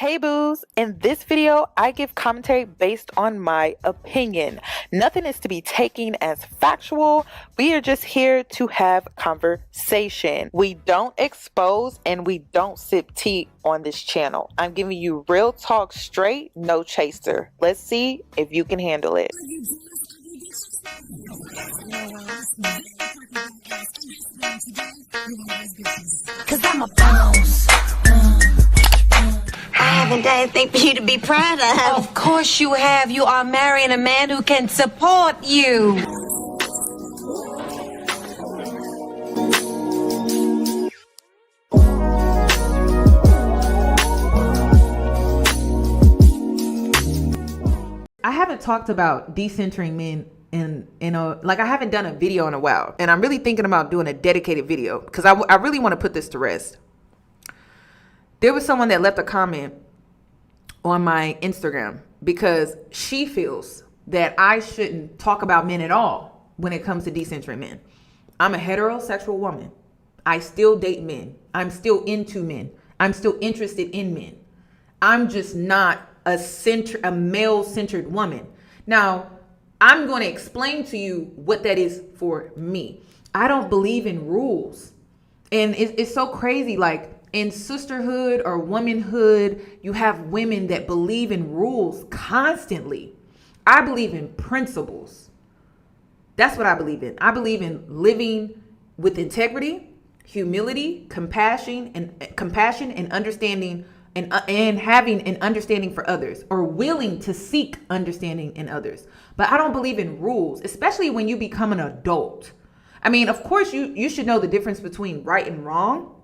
Hey boos, in this video, I give commentary based on my opinion. Nothing is to be taken as factual. We are just here to have conversation. We don't expose and we don't sip tea on this channel. I'm giving you real talk straight, no chaser. Let's see if you can handle it. Cause I'm a boss. I haven't done anything for you to be proud of. Of course you have. You are marrying a man who can support you. I haven't talked about decentering men in I haven't done a video in a while, and I'm really thinking about doing a dedicated video because I really want to put this to rest. There was someone that left a comment on my Instagram because she feels that I shouldn't talk about men at all when it comes to decentering men. I'm a heterosexual woman. I still date men. I'm still into men. I'm still interested in men. I'm just not a male-centered woman. Now, I'm going to explain to you what that is for me. I don't believe in rules. And it's so crazy. Like in sisterhood or womanhood, you have women that believe in rules constantly. I believe in principles. That's what I believe in. I believe in living with integrity, humility, compassion, and understanding, and having an understanding for others, or willing to seek understanding in others. But I don't believe in rules, especially when you become an adult. I mean, of course, you should know the difference between right and wrong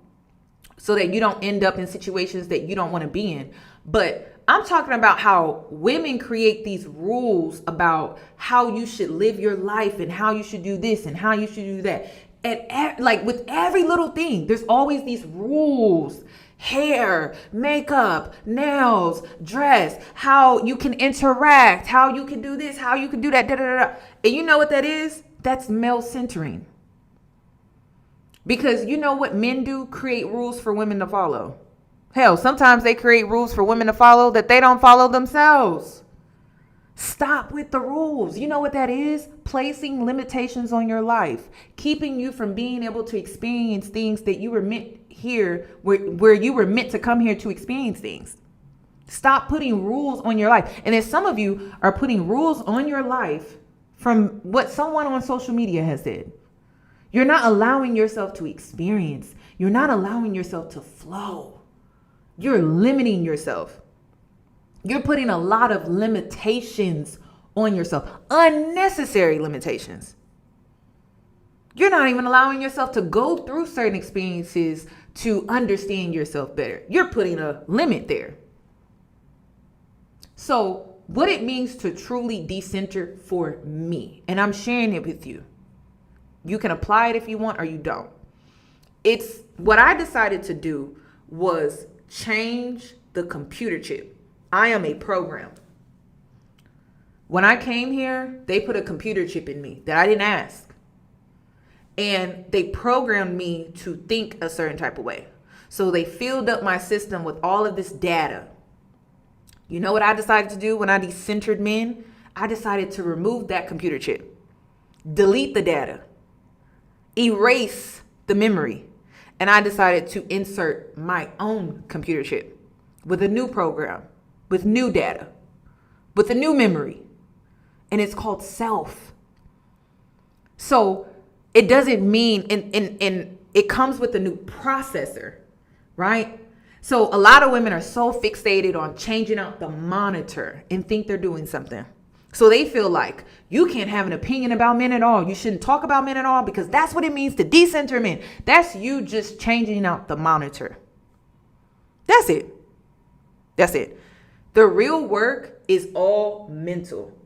so that you don't end up in situations that you don't want to be in. But I'm talking about how women create these rules about how you should live your life and how you should do this and how you should do that. And like with every little thing, there's always these rules. Hair, makeup, nails, dress, how you can interact, how you can do this, how you can do that, da, da, da, da. And you know what that is? That's male centering. Because you know what men do? Create rules for women to follow. Hell, sometimes they create rules for women to follow that they don't follow themselves. Stop with the rules. You know what that is? Placing limitations on your life, keeping you from being able to experience things that you were meant here, where you were meant to come here to experience things. Stop putting rules on your life. And then some of you are putting rules on your life from what someone on social media has said. You're not allowing yourself to experience. You're not allowing yourself to flow. You're limiting yourself. You're putting a lot of limitations on yourself, unnecessary limitations. You're not even allowing yourself to go through certain experiences to understand yourself better. You're putting a limit there. So what it means to truly decenter for me, and I'm sharing it with you. You can apply it if you want or you don't. It's what I decided to do was change the computer chip. I am a program. When I came here, they put a computer chip in me that I didn't ask. And they programmed me to think a certain type of way. So they filled up my system with all of this data. You know what I decided to do when I decentered men? I decided to remove that computer chip, delete the data, erase the memory. And I decided to insert my own computer chip with a new program, with new data, with a new memory. And it's called self. So it doesn't mean, and it comes with a new processor, right? So a lot of women are so fixated on changing out the monitor and think they're doing something. So they feel like you can't have an opinion about men at all. You shouldn't talk about men at all because that's what it means to decenter men. That's you just changing out the monitor. That's it. That's it. The real work is all mental.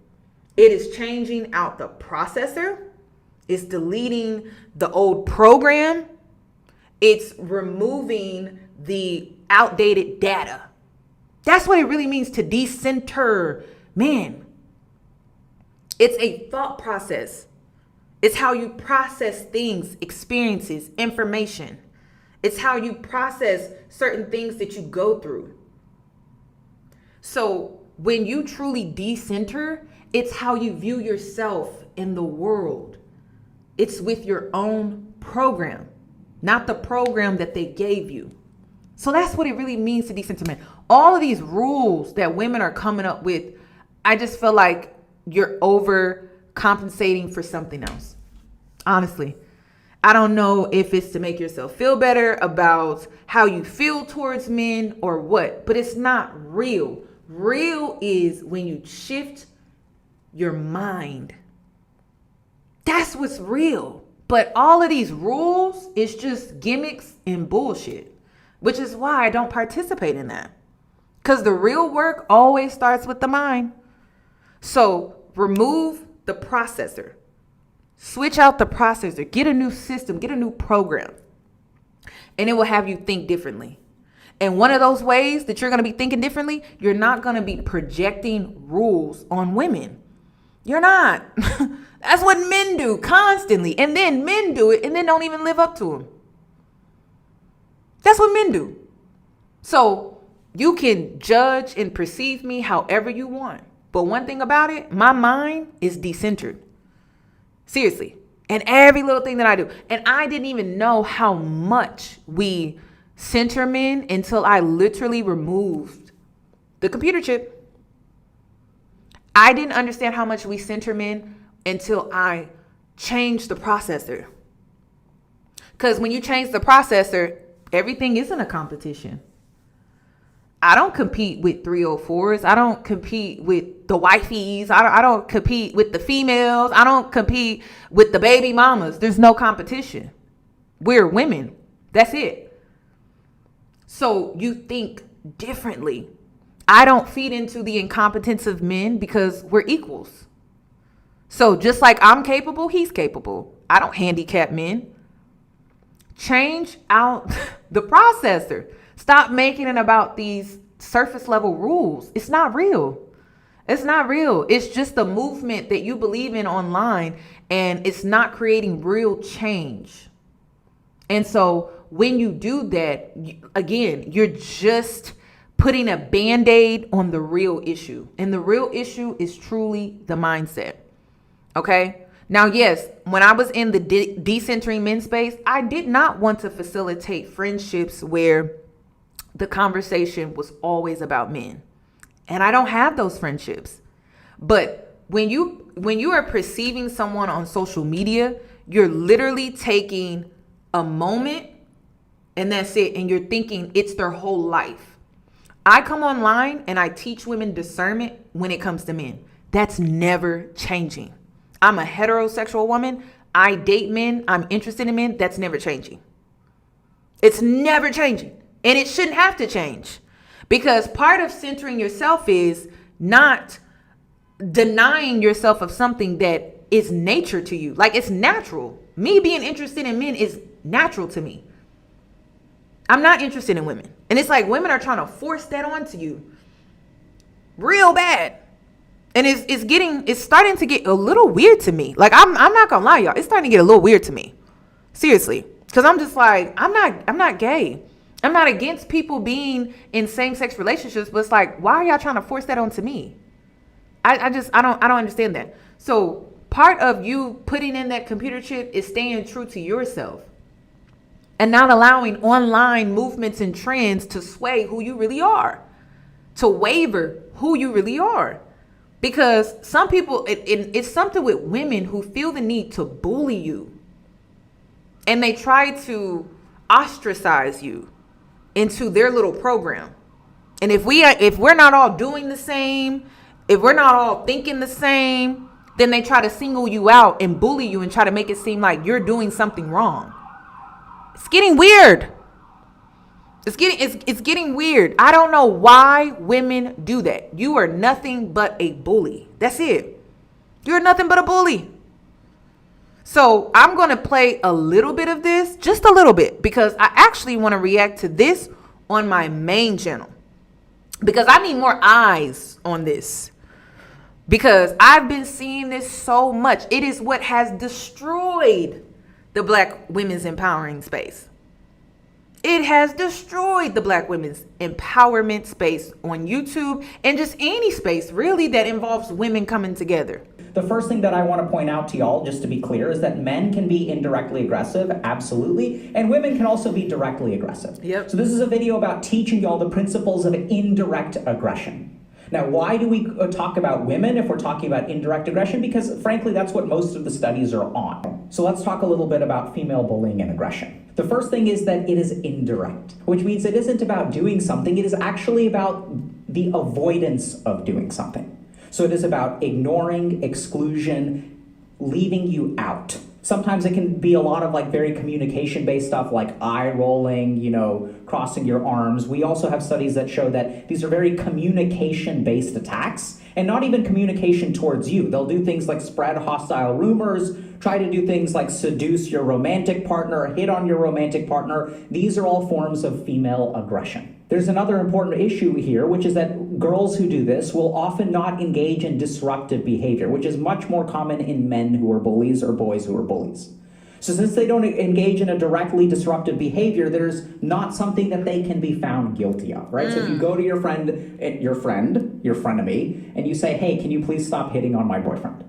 It is changing out the processor. It's deleting the old program. It's removing the outdated data. That's what it really means to decenter men. It's a thought process. It's how you process things, experiences, information. It's how you process certain things that you go through. So when you truly decenter, it's how you view yourself in the world. It's with your own program, not the program that they gave you. So that's what it really means to decenter men. All of these rules that women are coming up with, I just feel like you're overcompensating for something else. Honestly, I don't know if it's to make yourself feel better about how you feel towards men or what, but it's not real. Real is when you shift your mind. That's what's real. But all of these rules is just gimmicks and bullshit, which is why I don't participate in that. Because the real work always starts with the mind. So remove the processor. Switch out the processor. Get a new system. Get a new program. And it will have you think differently. And one of those ways that you're going to be thinking differently, you're not going to be projecting rules on women. You're not. That's what men do constantly. And then men do it and then don't even live up to them. That's what men do. So you can judge and perceive me however you want. But one thing about it, my mind is decentered. Seriously. And every little thing that I do. And I didn't even know how much we center men until I literally removed the computer chip. I didn't understand how much we center men until I changed the processor. Because when you change the processor, everything isn't a competition. I don't compete with 304s. I don't compete with the wifeys. I don't compete with the females. I don't compete with the baby mamas. There's no competition. We're women. That's it. So you think differently. I don't feed into the incompetence of men because we're equals. So just like I'm capable, he's capable. I don't handicap men. Change out the processor. Stop making it about these surface level rules. It's not real. It's not real. It's just a movement that you believe in online, and it's not creating real change. And so when you do that, again, you're just putting a Band-Aid on the real issue. And the real issue is truly the mindset. Okay? Now, yes, when I was in the decentering men space, I did not want to facilitate friendships where the conversation was always about men. And I don't have those friendships. But when you are perceiving someone on social media, you're literally taking a moment and that's it. And you're thinking it's their whole life. I come online and I teach women discernment when it comes to men. That's never changing. I'm a heterosexual woman. I date men. I'm interested in men. That's never changing. It's never changing. And it shouldn't have to change. Because part of centering yourself is not denying yourself of something that is nature to you. Like, it's natural. Me being interested in men is natural to me. I'm not interested in women. And it's like women are trying to force that onto you real bad. And it's starting to get a little weird to me. Like, I'm not gonna lie, y'all. It's starting to get a little weird to me. Seriously. Because I'm just like, I'm not gay. I'm not against people being in same-sex relationships, but it's like, why are y'all trying to force that onto me? I don't understand that. So part of you putting in that computer chip is staying true to yourself and not allowing online movements and trends to sway who you really are, to waver who you really are. Because some people, it's something with women who feel the need to bully you. And they try to ostracize you into their little program. And if we're not all doing the same, if we're not all thinking the same, then they try to single you out and bully you and try to make it seem like you're doing something wrong. It's getting weird. It's getting weird. I don't know why women do that. You are nothing but a bully. That's it. You're nothing but a bully. So I'm going to play a little bit of this, just a little bit, because I actually want to react to this on my main channel. Because I need more eyes on this. Because I've been seeing this so much. It is what has destroyed the Black women's empowering space. It has destroyed the Black women's empowerment space on YouTube and just any space really that involves women coming together. The first thing that I want to point out to y'all, just to be clear, is that men can be indirectly aggressive, absolutely, and women can also be directly aggressive. Yep. So this is a video about teaching y'all the principles of indirect aggression. Now, why do we talk about women if we're talking about indirect aggression? Because frankly, that's what most of the studies are on. So let's talk a little bit about female bullying and aggression. The first thing is that it is indirect, which means it isn't about doing something. It is actually about the avoidance of doing something. So it is about ignoring, exclusion, leaving you out. Sometimes it can be a lot of like very communication-based stuff like eye rolling, crossing your arms. We also have studies that show that these are very communication-based attacks and not even communication towards you. They'll do things like spread hostile rumors, try to do things like seduce your romantic partner, hit on your romantic partner. These are all forms of female aggression. There's another important issue here, which is that girls who do this will often not engage in disruptive behavior, which is much more common in men who are bullies or boys who are bullies. So since they don't engage in a directly disruptive behavior, there's not something that they can be found guilty of, right? So if you go to your frenemy, and you say, hey, can you please stop hitting on my boyfriend?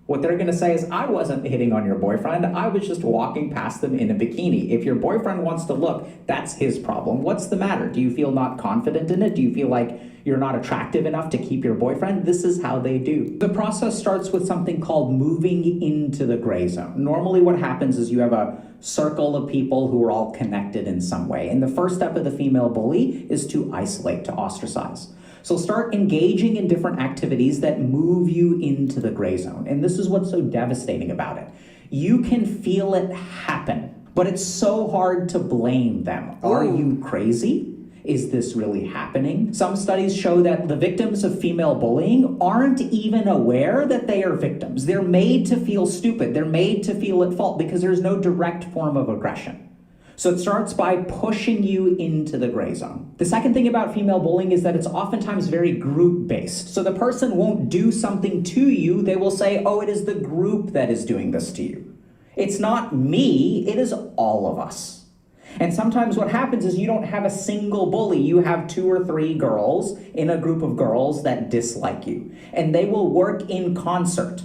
What they're going to say is, I wasn't hitting on your boyfriend. I was just walking past them in a bikini. If your boyfriend wants to look, that's his problem. What's the matter? Do you feel not confident in it? Do you feel like you're not attractive enough to keep your boyfriend? This is how they do. The process starts with something called moving into the gray zone. Normally what happens is you have a circle of people who are all connected in some way. And the first step of the female bully is to isolate, to ostracize. So start engaging in different activities that move you into the gray zone. And this is what's so devastating about it. You can feel it happen, but it's so hard to blame them. Are you crazy? Is this really happening? Some studies show that the victims of female bullying aren't even aware that they are victims. They're made to feel stupid. They're made to feel at fault because there's no direct form of aggression. So it starts by pushing you into the gray zone. The second thing about female bullying is that it's oftentimes very group-based. So the person won't do something to you. They will say, oh, it is the group that is doing this to you. It's not me, it is all of us. And sometimes what happens is you don't have a single bully. You have 2 or 3 girls in a group of girls that dislike you. And they will work in concert.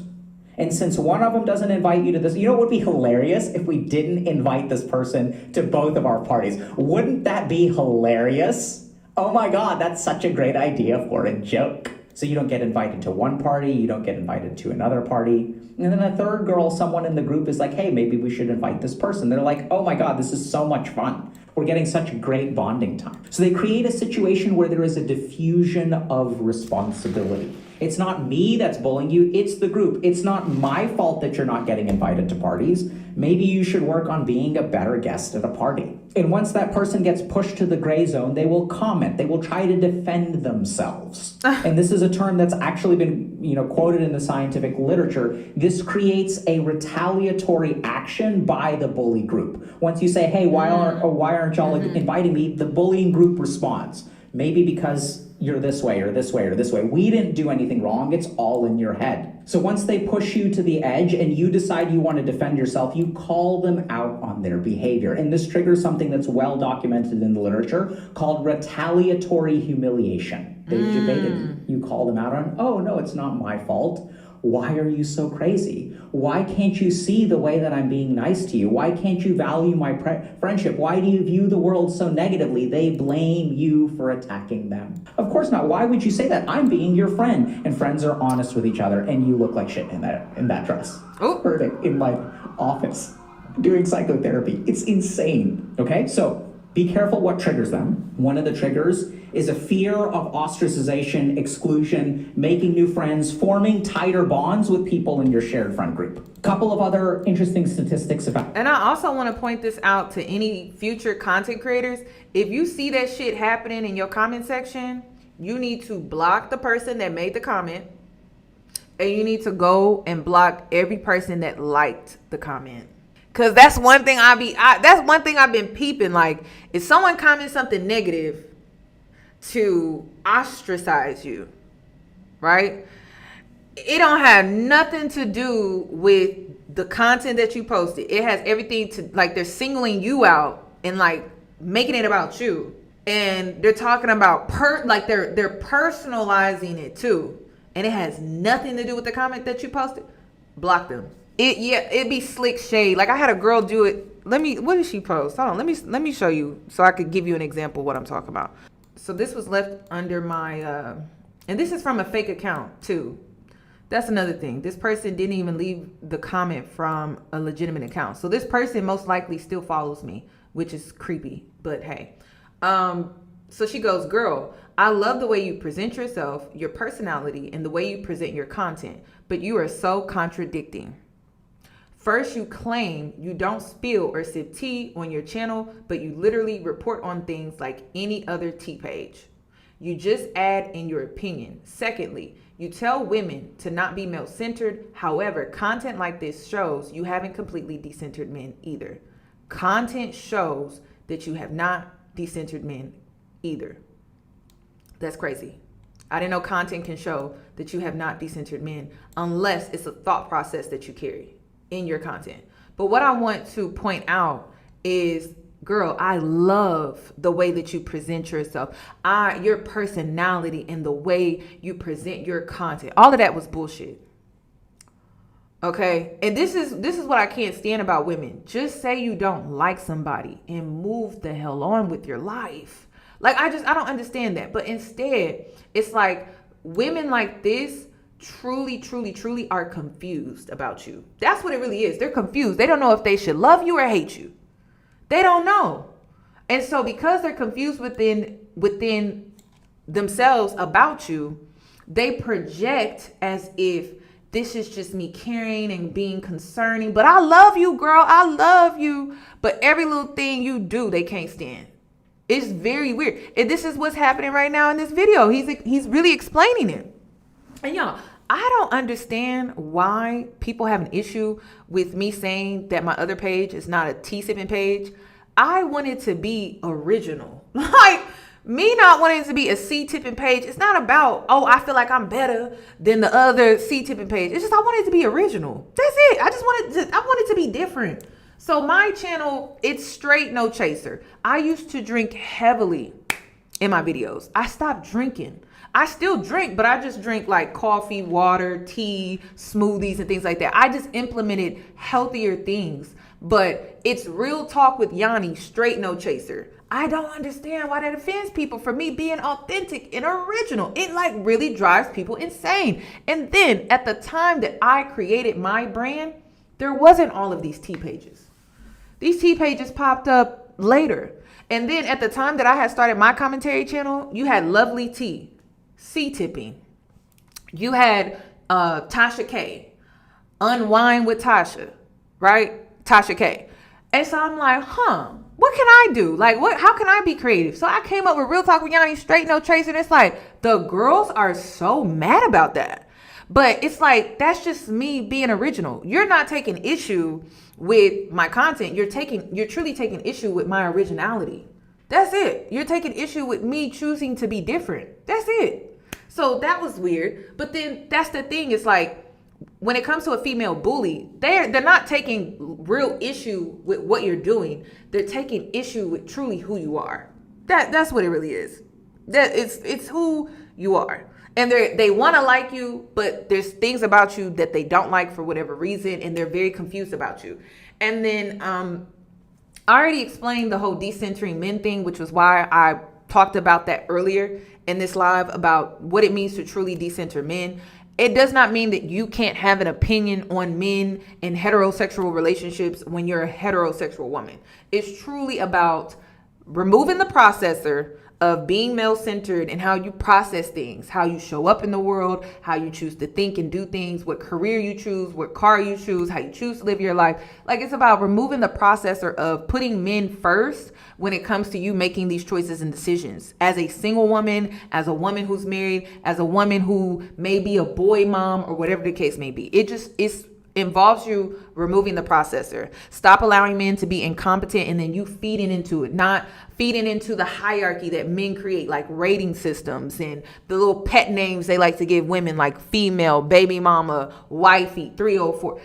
And since one of them doesn't invite you to this, what would be hilarious if we didn't invite this person to both of our parties? Wouldn't that be hilarious? Oh my God, that's such a great idea for a joke. So you don't get invited to one party, you don't get invited to another party. And then a third girl, someone in the group is like, hey, maybe we should invite this person. They're like, oh my God, this is so much fun. We're getting such a great bonding time. So they create a situation where there is a diffusion of responsibility. It's not me that's bullying you, it's the group. It's not my fault that you're not getting invited to parties. Maybe you should work on being a better guest at a party. And once that person gets pushed to the gray zone, they will comment. They will try to defend themselves. And this is a term that's actually been, quoted in the scientific literature. This creates a retaliatory action by the bully group. Once you say, hey, why aren't y'all inviting me? The bullying group responds. Maybe because you're this way or this way or this way. We didn't do anything wrong. It's all in your head. So once they push you to the edge and you decide you want to defend yourself, you call them out on their behavior. And this triggers something that's well documented in the literature called retaliatory humiliation. They've debated you. You call them out on, oh, no, it's not my fault. Why are you so crazy? Why can't you see the way that I'm being nice to you? Why can't you value my friendship? Why do you view the world so negatively? They blame you for attacking them. Of course not. Why would you say that? I'm being your friend. And friends are honest with each other, and you look like shit in that dress. Oh. Heard it in my office doing psychotherapy. It's insane. Okay, so be careful what triggers them. One of the triggers is a fear of ostracization, exclusion, making new friends, forming tighter bonds with people in your shared friend group. Couple of other interesting statistics about. And I also want to point this out to any future content creators. If you see that shit happening in your comment section, you need to block the person that made the comment, and you need to go and block every person that liked the comment. Cause that's one thing I've been peeping. Like, if someone comments something negative to ostracize you, right? It don't have nothing to do with the content that you posted. It has everything to, like, they're singling you out and like making it about you. And they're talking about they're personalizing it too. And it has nothing to do with the comment that you posted. Block them. It'd be slick shade. Like I had a girl do it. What did she post? Hold on, let me show you so I could give you an example of what I'm talking about. So this was left under my and this is from a fake account too. That's another thing. This person didn't even leave the comment from a legitimate account. So this person most likely still follows me, which is creepy, but hey. So she goes, girl, I love the way you present yourself, your personality, and the way you present your content, but you are so contradicting. First, you claim you don't spill or sip tea on your channel, but you literally report on things like any other tea page. You just add in your opinion. Secondly, you tell women to not be male-centered. However, content like this shows you haven't completely decentered men either. Content shows that you have not decentered men either. That's crazy. I didn't know content can show that you have not decentered men unless it's a thought process that you carry in your content. But what I want to point out is, girl, I love the way that you present yourself. Your personality and the way you present your content. All of that was bullshit. Okay? And this is what I can't stand about women. Just say you don't like somebody and move the hell on with your life. Like, I don't understand that. But instead, it's like women like this truly are confused about you. That's what it really is. They're confused. They don't know if they should love you or hate you. They don't know. And so because they're confused within themselves about you, they project as if this is just me caring and being concerning. But I love you, girl. I love you. But every little thing you do, they can't stand. It's very weird. And this is what's happening right now in this video. He's really explaining it. And y'all, I don't understand why people have an issue with me saying that my other page is not a tea sipping page. I wanted to be original. Like, me not wanting to be a C tipping page, it's not about, oh, I feel like I'm better than the other C tipping page. It's just I wanted to be original. That's it. I wanted to be different. So my channel, it's straight no chaser. I used to drink heavily in my videos. I stopped drinking. I still drink, but I just drink like coffee, water, tea, smoothies, and things like that. I just implemented healthier things. But it's real talk with Yoni, straight no chaser. I don't understand why that offends people for me being authentic and original. It like really drives people insane. And then at the time that I created my brand, there wasn't all of these tea pages. These tea pages popped up later. And then at the time that I had started my commentary channel, you had Lovely Tea, C tipping. You had Tasha K, Unwind with Tasha, right? Tasha K. And so I'm like, what can I do? Like, how can I be creative? So I came up with Real Talk with Yoni, straight no chaser. And it's like, the girls are so mad about that. But it's like, that's just me being original. You're not taking issue with my content. You're truly taking issue with my originality. That's it. You're taking issue with me choosing to be different. That's it. So that was weird. But then that's the thing. It's like, when it comes to a female bully, they're not taking real issue with what you're doing. They're taking issue with truly who you are. That's what it really is. That it's who you are. And they want to like you, but there's things about you that they don't like for whatever reason, and they're very confused about you. And then I already explained the whole decentering men thing, which was why I talked about that earlier in this live about what it means to truly decenter men. It does not mean that you can't have an opinion on men in heterosexual relationships when you're a heterosexual woman. It's truly about removing the processor of being male-centered and how you process things, how you show up in the world, how you choose to think and do things, what career you choose, what car you choose, how you choose to live your life. Like, it's about removing the processor of putting men first when it comes to you making these choices and decisions. As a single woman, as a woman who's married, as a woman who may be a boy mom or whatever the case may be. It's involves you removing the processor. Stop allowing men to be incompetent and then you feeding into it, not feeding into the hierarchy that men create, like rating systems and the little pet names they like to give women, like female, baby mama, wifey, 304.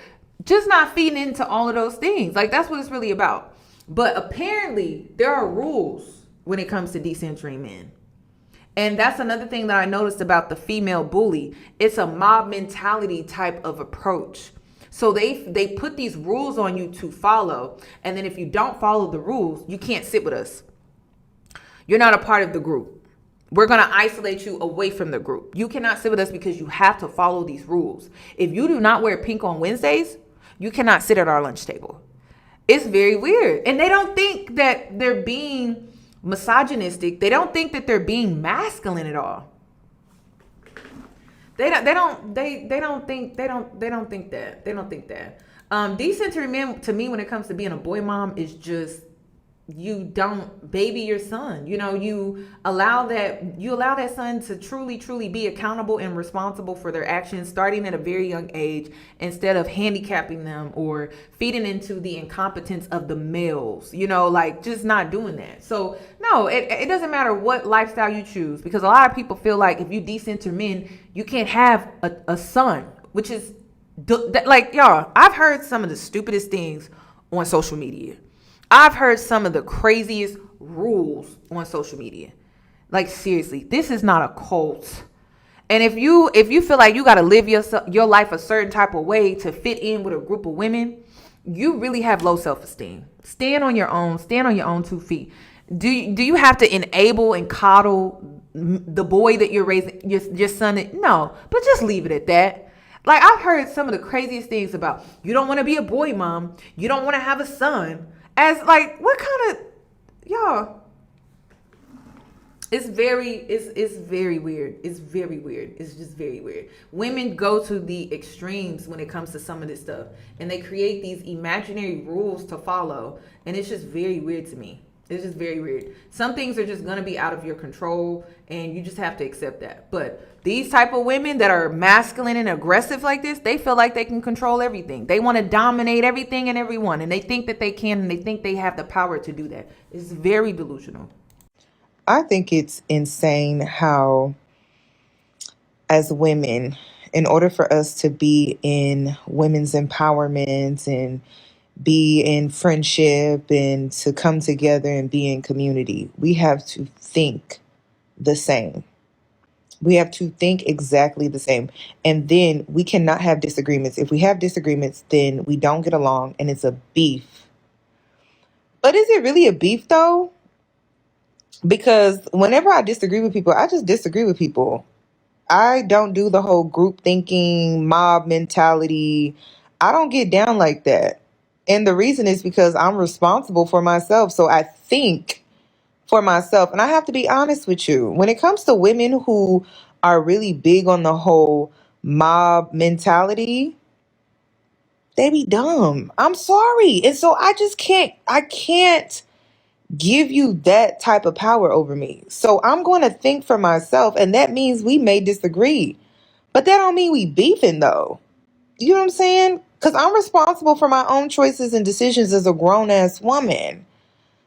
Just not feeding into all of those things. Like, that's what it's really about. But apparently there are rules when it comes to decentering men. And that's another thing that I noticed about the female bully. It's a mob mentality type of approach. So they put these rules on you to follow. And then if you don't follow the rules, you can't sit with us. You're not a part of the group. We're going to isolate you away from the group. You cannot sit with us because you have to follow these rules. If you do not wear pink on Wednesdays, you cannot sit at our lunch table. It's very weird. And they don't think that they're being misogynistic. They don't think that they're being masculine at all. They don't think that. Decentering men, to me, when it comes to being a boy mom, is just, you don't baby your son. You allow that son to truly be accountable and responsible for their actions starting at a very young age, instead of handicapping them or feeding into the incompetence of the males, just not doing that. So no, it doesn't matter what lifestyle you choose, because a lot of people feel like if you decenter men, you can't have a son, which is like, y'all, I've heard some of the stupidest things on social media. I've heard some of the craziest rules on social media. Like, seriously, this is not a cult. And if you feel like you got to live your life a certain type of way to fit in with a group of women, you really have low self-esteem. Stand on your own 2 feet. Do you have to enable and coddle the boy that you're raising, your son? No, but just leave it at that. Like, I've heard some of the craziest things about, you don't want to be a boy mom, you don't want to have a son. As like, what kind of, y'all? It's very weird. It's very weird. It's just very weird. Women go to the extremes when it comes to some of this stuff, and they create these imaginary rules to follow, and it's just very weird to me. It's just very weird. Some things are just going to be out of your control, and you just have to accept that. But these type of women that are masculine and aggressive like this, they feel like they can control everything. They want to dominate everything and everyone, and they think that they can, and they think they have the power to do that. It's very delusional. I think it's insane how, as women, in order for us to be in women's empowerment and be in friendship and to come together and be in community, we have to think the same. We have to think exactly the same. And then we cannot have disagreements. If we have disagreements, then we don't get along and it's a beef. But is it really a beef though? Because whenever I disagree with people, I just disagree with people. I don't do the whole group thinking, mob mentality. I don't get down like that. And the reason is because I'm responsible for myself. So I think for myself. And I have to be honest with you. When it comes to women who are really big on the whole mob mentality, they be dumb. I'm sorry. And so I can't give you that type of power over me. So I'm going to think for myself. And that means we may disagree. But that don't mean we beefing though. You know what I'm saying? Because I'm responsible for my own choices and decisions as a grown-ass woman.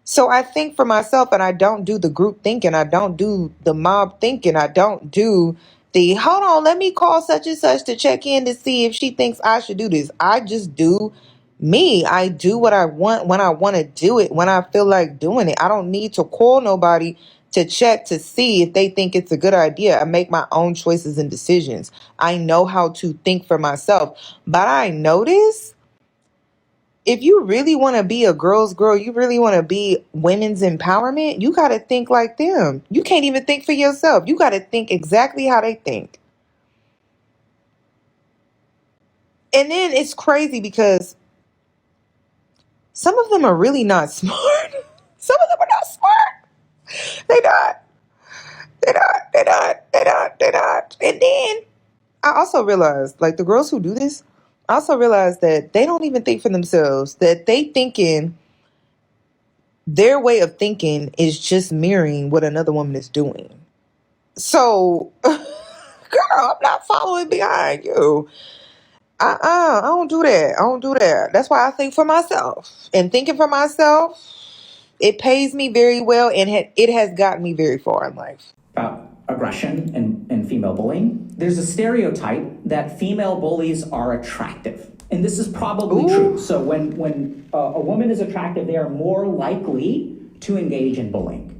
So I think for myself, and I don't do the group thinking. I don't do the mob thinking. I don't do the, hold on, let me call such and such to check in to see if she thinks I should do this. I just do me. I do what I want when I want to do it, when I feel like doing it. I don't need to call nobody to check to see if they think it's a good idea. I make my own choices and decisions. I know how to think for myself. But I notice if you really want to be a girl's girl, you really want to be women's empowerment, you got to think like them. You can't even think for yourself. You got to think exactly how they think. And then it's crazy because some of them are really not smart. Some of them are not smart. They're not. And then I also realized, like the girls who do this, I also realized that they don't even think for themselves, that their way of thinking is just mirroring what another woman is doing. So, girl, I'm not following behind you. I don't do that. I don't do that. That's why I think for myself. And thinking for myself, it pays me very well, and it has gotten me very far in life. About aggression and female bullying. There's a stereotype that female bullies are attractive. And this is probably true. So when a woman is attractive, they are more likely to engage in bullying.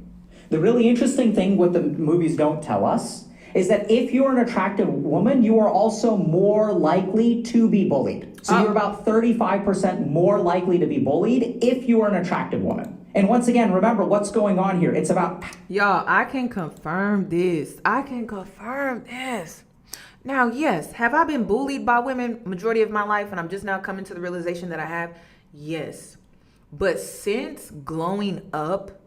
The really interesting thing what the movies don't tell us is that if you're an attractive woman, you are also more likely to be bullied. So you're about 35% more likely to be bullied if you are an attractive woman. And once again, remember what's going on here. It's about... Y'all, I can confirm this. Now, yes, have I been bullied by women majority of my life and I'm just now coming to the realization that I have? Yes. But since glowing up,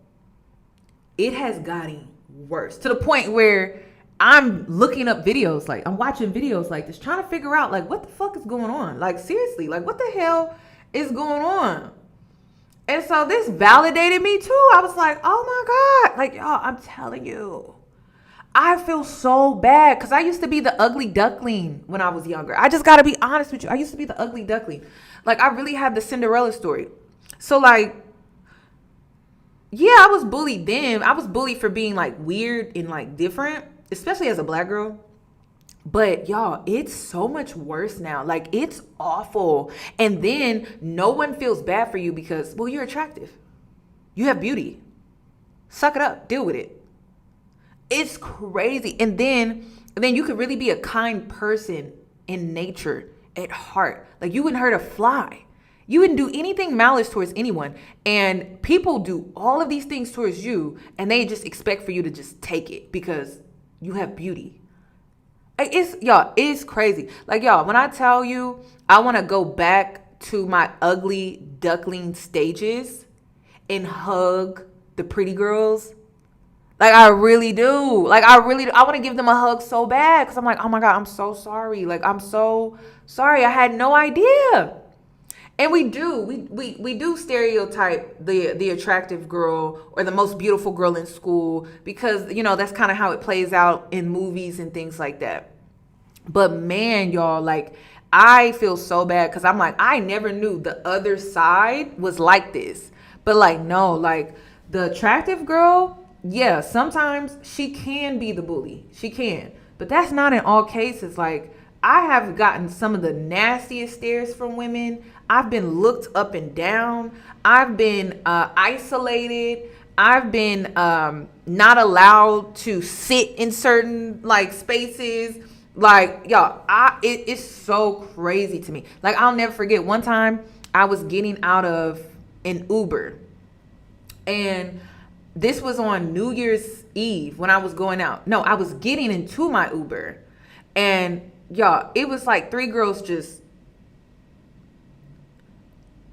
it has gotten worse to the point where I'm looking up videos, like I'm watching videos like this, trying to figure out like what the fuck is going on? Like seriously, like what the hell is going on? And so this validated me too. I was like, oh my God, like y'all, I'm telling you, I feel so bad because I used to be the ugly duckling when I was younger. I just got to be honest with you. I used to be the ugly duckling. Like I really had the Cinderella story. So like, yeah, I was bullied then. I was bullied for being like weird and like different, especially as a black girl. But y'all, it's so much worse now. Like it's awful. And then no one feels bad for you because, well, you're attractive. You have beauty. Suck it up. Deal with it. It's crazy. And then you could really be a kind person in nature at heart. Like you wouldn't hurt a fly. You wouldn't do anything malice towards anyone. And people do all of these things towards you and they just expect for you to just take it because you have beauty. It's crazy. Like y'all, when I tell you I want to go back to my ugly duckling stages and hug the pretty girls, like I really do. I want to give them a hug so bad because I'm like, oh my God, I'm so sorry. Like I'm so sorry. I had no idea. And we do stereotype the attractive girl or the most beautiful girl in school because, you know, that's kind of how it plays out in movies and things like that. But man, y'all, like I feel so bad because I'm like, I never knew the other side was like this. But like, no, like the attractive girl, yeah, sometimes she can be the bully. She can. But that's not in all cases. Like I have gotten some of the nastiest stares from women. I've been looked up and down. I've been isolated. I've been not allowed to sit in certain like spaces. Like y'all, it's so crazy to me. Like I'll never forget one time I was getting out of an Uber, and this was on New Year's Eve when I was going out. No, I was getting into my Uber, and y'all, it was like three girls just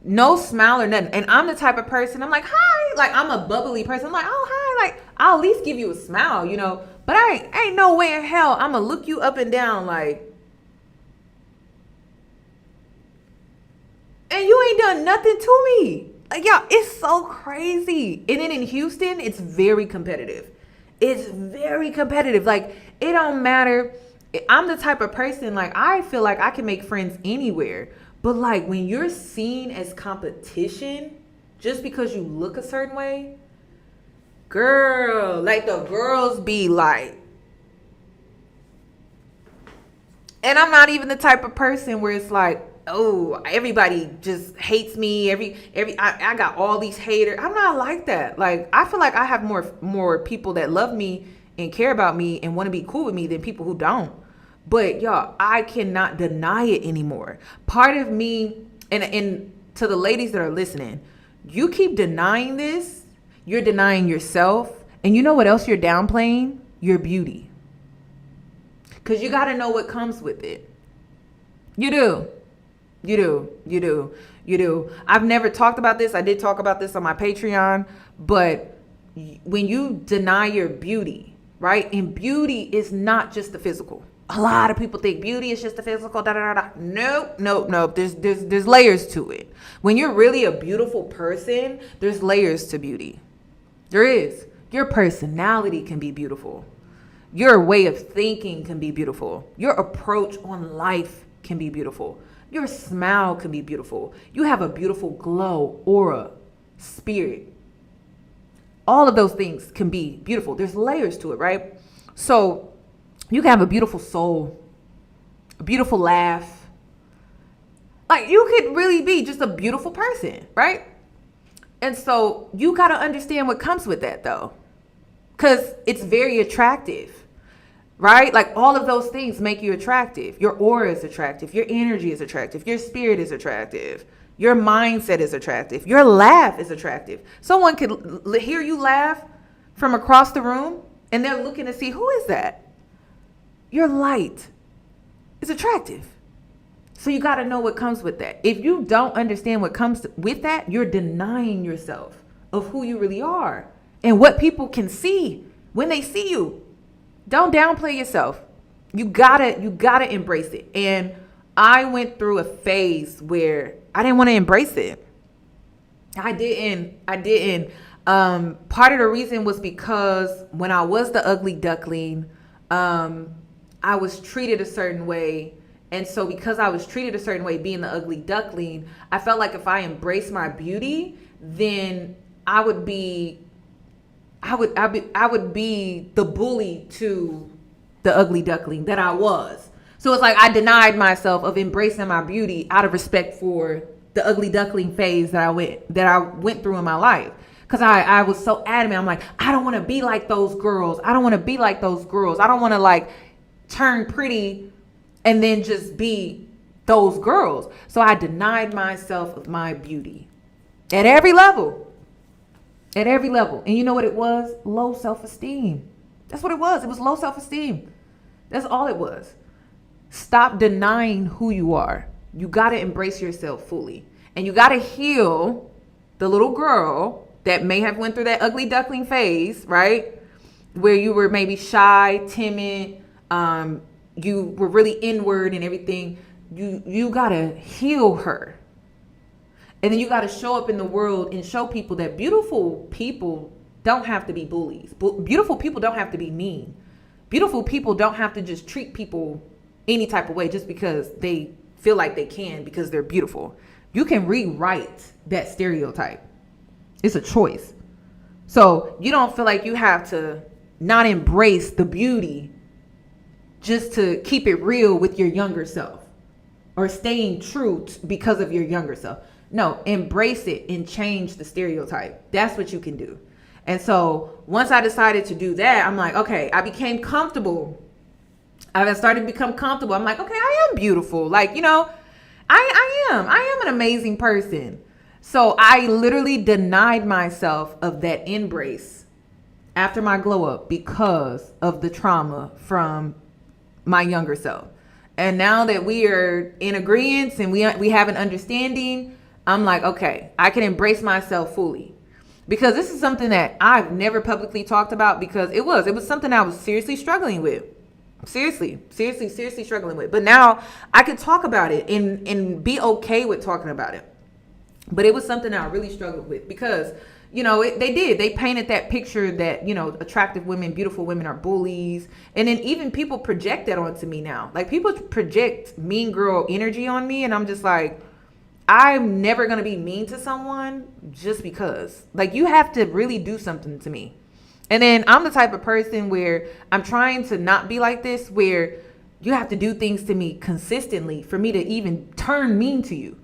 no smile or nothing. And I'm the type of person, I'm like, hi. Like, I'm a bubbly person. I'm like, oh, hi. Like, I'll at least give you a smile, you know. But I ain't no way in hell I'm going to look you up and down like, and you ain't done nothing to me. Like, y'all, it's so crazy. And then in Houston, it's very competitive. It's very competitive. Like, it don't matter. I'm the type of person, like, I feel like I can make friends anywhere. But like when you're seen as competition just because you look a certain way, girl, like the girls be like, and I'm not even the type of person where it's like, oh, everybody just hates me. I got all these haters. I'm not like that. Like I feel like I have more people that love me and care about me and want to be cool with me than people who don't. But y'all, I cannot deny it anymore. Part of me, and to the ladies that are listening, you keep denying this, you're denying yourself. And you know what else you're downplaying? Your beauty. Because you got to know what comes with it. You do. I've never talked about this. I did talk about this on my Patreon. But when you deny your beauty, right? And beauty is not just the physical. A lot of people think beauty is just the physical. Nope. There's layers to it. When you're really a beautiful person, there's layers to beauty. There is. Your personality can be beautiful. Your way of thinking can be beautiful. Your approach on life can be beautiful. Your smile can be beautiful. You have a beautiful glow, aura, spirit. All of those things can be beautiful. There's layers to it, right? So you can have a beautiful soul, a beautiful laugh, Like, you could really be just a beautiful person, right? And so you got to understand what comes with that, though, because it's very attractive, right? Like, all of those things make you attractive. Your aura is attractive. Your energy is attractive. Your spirit is attractive. Your mindset is attractive. Your laugh is attractive. Someone could hear you laugh from across the room, and they're looking to see, who is that? Your light is attractive. So you got to know what comes with that. If you don't understand what comes with that, you're denying yourself of who you really are and what people can see when they see you. Don't downplay yourself. You gotta embrace it. And I went through a phase where I didn't want to embrace it. I didn't. Part of the reason was because when I was the ugly duckling, I was treated a certain way. And so because I was treated a certain way, being the ugly duckling, I felt like if I embraced my beauty, then I would be the bully to the ugly duckling that I was. So it's like I denied myself of embracing my beauty out of respect for the ugly duckling phase that I went through in my life. Because I was so adamant. I'm like, I don't want to be like those girls. I don't want to be like those girls. I don't want to like turn pretty and then just be those girls. So I denied myself of my beauty at every level. At every level. And you know what it was? Low self-esteem. That's what it was. It was low self-esteem. That's all it was. Stop denying who you are. You got to embrace yourself fully. And you got to heal the little girl that may have went through that ugly duckling phase, right? Where you were maybe shy, timid, you were really inward and everything. You gotta heal her. And then you gotta show up in the world and show people that beautiful people don't have to be bullies. Beautiful people don't have to be mean. Beautiful people don't have to just treat people any type of way just because they feel like they can because they're beautiful. You can rewrite that stereotype. It's a choice. So you don't feel like you have to not embrace the beauty just to keep it real with your younger self or staying true because of your younger self. No, embrace it and change the stereotype. That's what you can do. And so once I decided to do that, I'm like, okay, I became comfortable. I started to become comfortable. I'm like, okay, I am beautiful. Like, you know, I am an amazing person. So I literally denied myself of that embrace after my glow up because of the trauma from my younger self. And now that we are in agreement and we have an understanding, I'm like, okay, I can embrace myself fully. Because this is something that I've never publicly talked about because it was something I was seriously struggling with. Seriously struggling with. But now I could talk about it and be okay with talking about it. But it was something I really struggled with because, you know, they painted that picture that, you know, attractive women, beautiful women are bullies. And then even people project that onto me now. Like people project mean girl energy on me. And I'm just like, I'm never going to be mean to someone just because. Like you have to really do something to me. And then I'm the type of person where I'm trying to not be like this, where you have to do things to me consistently for me to even turn mean to you.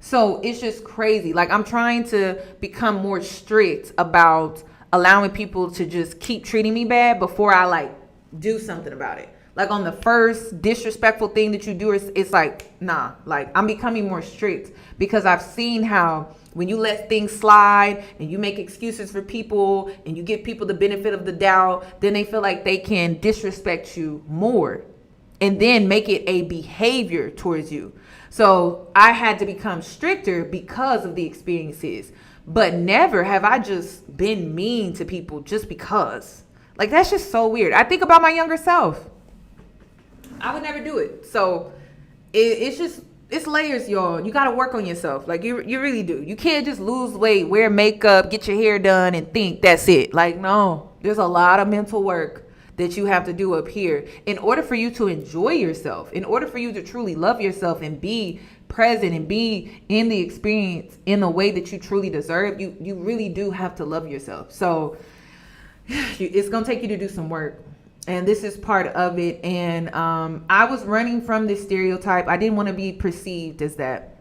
So it's just crazy. Like I'm trying to become more strict about allowing people to just keep treating me bad before I like do something about it. Like on the first disrespectful thing that you do, it's like, nah, like I'm becoming more strict because I've seen how when you let things slide and you make excuses for people and you give people the benefit of the doubt, then they feel like they can disrespect you more and then make it a behavior towards you. So I had to become stricter because of the experiences, but never have I just been mean to people just because. Like, that's just so weird. I think about my younger self. I would never do it. So it's layers, y'all. You got to work on yourself. Like you really do. You can't just lose weight, wear makeup, get your hair done and think that's it. Like, no, there's a lot of mental work that you have to do up here in order for you to enjoy yourself, in order for you to truly love yourself and be present and be in the experience in the way that you truly deserve. You really do have to love yourself. So it's going to take you to do some work. And this is part of it. And I was running from this stereotype. I didn't want to be perceived as that.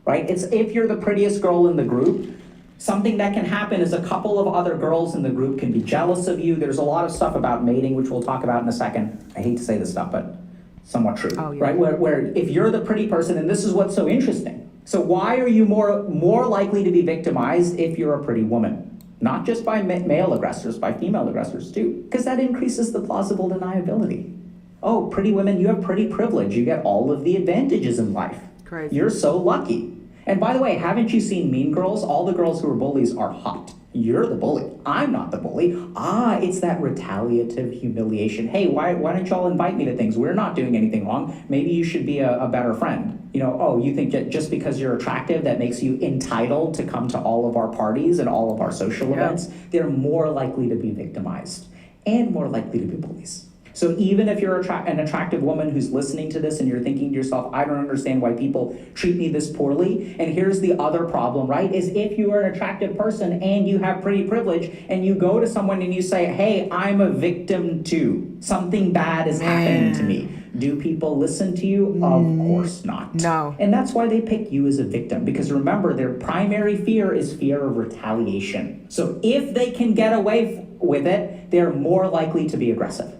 right? It's if you're the prettiest girl in the group, something that can happen is a couple of other girls in the group can be jealous of you. There's a lot of stuff about mating, which we'll talk about in a second. I hate to say this stuff, but somewhat true, right? Where if you're the pretty person, and this is what's so interesting. So why are you more likely to be victimized if you're a pretty woman? Not just by male aggressors, by female aggressors too, because that increases the plausible deniability. Oh, pretty women, you have pretty privilege. You get all of the advantages in life. Crazy. You're so lucky. And by the way, haven't you seen Mean Girls? All the girls who are bullies are hot. You're the bully. I'm not the bully. It's that retaliative humiliation. Hey, why don't y'all invite me to things? We're not doing anything wrong. Maybe you should be a better friend. You think that just because you're attractive, that makes you entitled to come to all of our parties and all of our social events? They're more likely to be victimized and more likely to be bullies. So even if you're an attractive woman who's listening to this and you're thinking to yourself, I don't understand why people treat me this poorly. And here's the other problem, right? Is if you are an attractive person and you have pretty privilege and you go to someone and you say, hey, I'm a victim too. Something bad is happening to me. Do people listen to you? Of course not. No. And that's why they pick you as a victim. Because remember, their primary fear is fear of retaliation. So if they can get away with it, they're more likely to be aggressive.